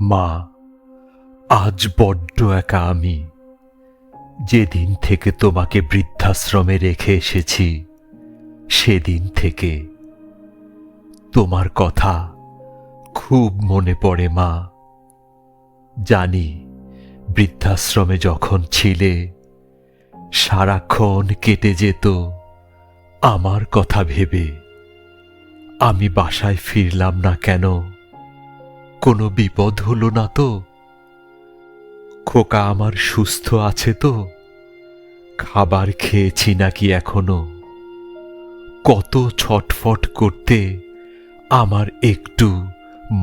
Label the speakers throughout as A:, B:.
A: মা, আজ বড্ড একা আমি। যেদিন থেকে তোমাকে বৃদ্ধাশ্রমে রেখে এসেছি সেদিন থেকে তোমার কথা খুব মনে পড়ে মা। জানি বৃদ্ধাশ্রমে যখন ছিলে সারাক্ষণ কেটে যেত আমার কথা ভেবে। আমি বাসায় ফিরলাম না কেন? কোনো বিপদ হলো না তো? খোকা আমার সুস্থ আছে তো? খাবার খেয়েছি নাকি এখনো? কত ছটফট করতে আমার একটু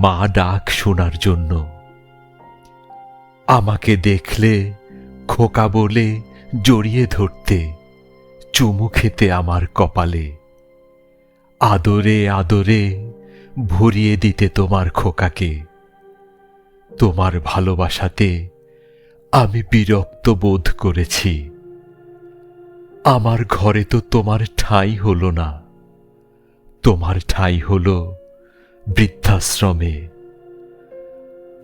A: মা ডাক শোনার জন্য। আমাকে দেখলে খোকা বলে জড়িয়ে ধরতে, চুমু খেতে আমার কপালে, আদরে আদরে ভরিয়ে দিতে তোমার খোকাকে। তোমার ভালোবাসাতে আমি বিরক্ত বোধ করেছি। আমার ঘরে তো তোমার ঠাঁই হলো না, তোমার ঠাঁই হলো বৃদ্ধাশ্রমে।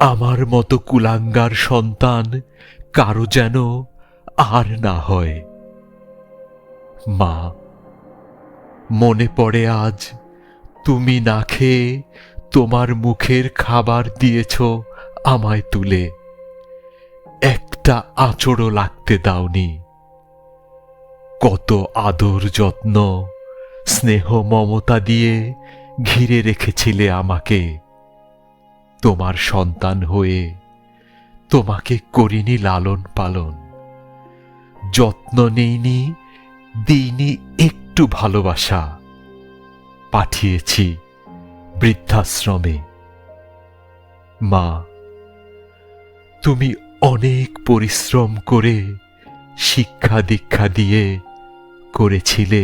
A: আমার মতো কুলাঙ্গার সন্তান কারো যেন আর না হয়। মা, মনে পড়ে আজ তুমি না খেয়ে তোমার মুখের খাবার দিয়েছ আমায় তুলে, একটা আঁচড়ও লাগতে দাওনি। কত আদর যত্ন স্নেহ মমতা দিয়ে ঘিরে রেখেছিলে আমাকে। তোমার সন্তান হয়ে তোমাকে করিনি লালন পালন, যত্ন নেইনি, দিইনি একটু ভালোবাসা। পাঠিয়েছি বৃদ্ধাশ্রমে। মা, তুমি অনেক পরিশ্রম করে শিক্ষা দীক্ষা দিয়ে করেছিলে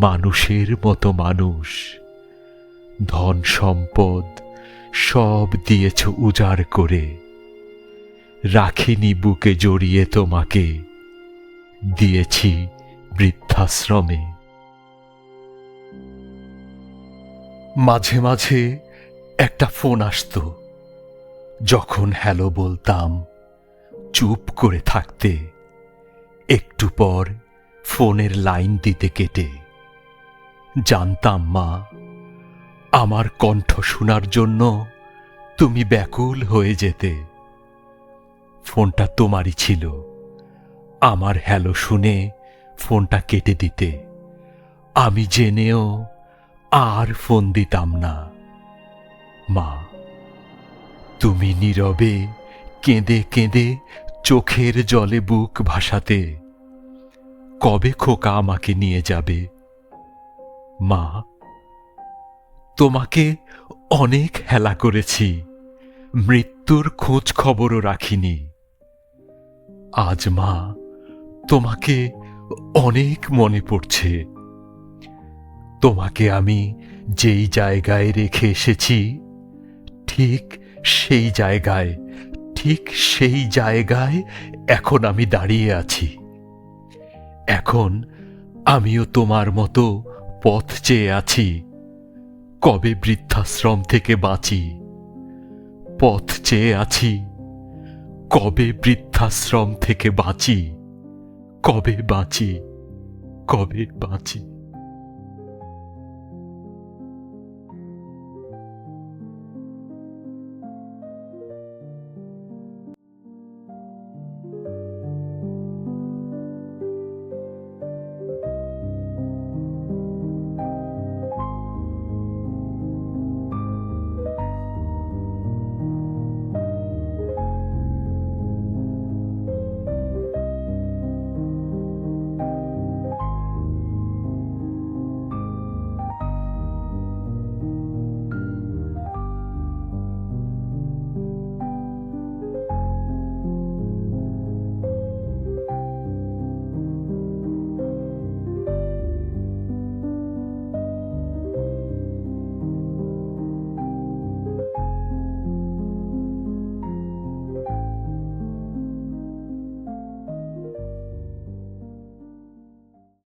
A: মানুষের মতো মানুষ। ধন সম্পদ সব দিয়েছ উজাড় করে, রাখিনি বুকে জড়িয়ে তোমাকে, দিয়েছি বৃদ্ধাশ্রমে। মাঝে মাঝে একটা ফোন আসতো, যখন হ্যালো বলতাম চুপ করে থাকতে, একটু পর ফোনের লাইন দিতে কেটে। জানতাম মা, আমার কণ্ঠ শোনার জন্য তুমি ব্যাকুল হয়ে যেতে। ফোনটা তোমারই ছিল, আমার হ্যালো শুনে ফোনটা কেটে দিতে। আমি জেনেও আর ফোন দিতাম না। মা, তুমি নীরবে কেঁদে কেঁদে চোখের জলে বুক ভাসাতে। কবে খোকা আমাকে নিয়ে যাবে? মা, তোমাকে অনেক হেলা করেছি, মৃত্যুর খোঁজ খবরও রাখিনি। আজ মা, তোমাকে অনেক মনে পড়ছে। তোমাকে আমি যেই জায়গায় রেখে এসেছি ঠিক সেই জায়গায়, ঠিক সেই জায়গায় এখন আমি দাঁড়িয়ে আছি। এখন আমিও তোমার মতো পথ চেয়ে আছি। কবে বৃদ্ধাশ্রম থেকে বাঁচি, পথ চেয়ে আছি। কবে বৃদ্ধাশ্রম থেকে বাঁচি, কবে বাঁচি, কবে বাঁচি।